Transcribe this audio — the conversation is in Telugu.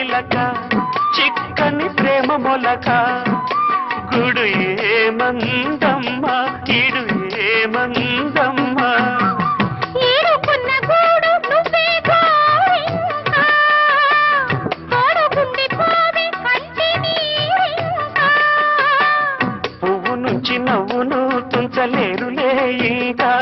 చిలక చిక్కని ప్రేమ మొలక గుడు ఏమందమ్మా ఇడు ఏమందమ్మా పువ్వు నుంచి నవ్వును తుంచలేరులే ఇంకా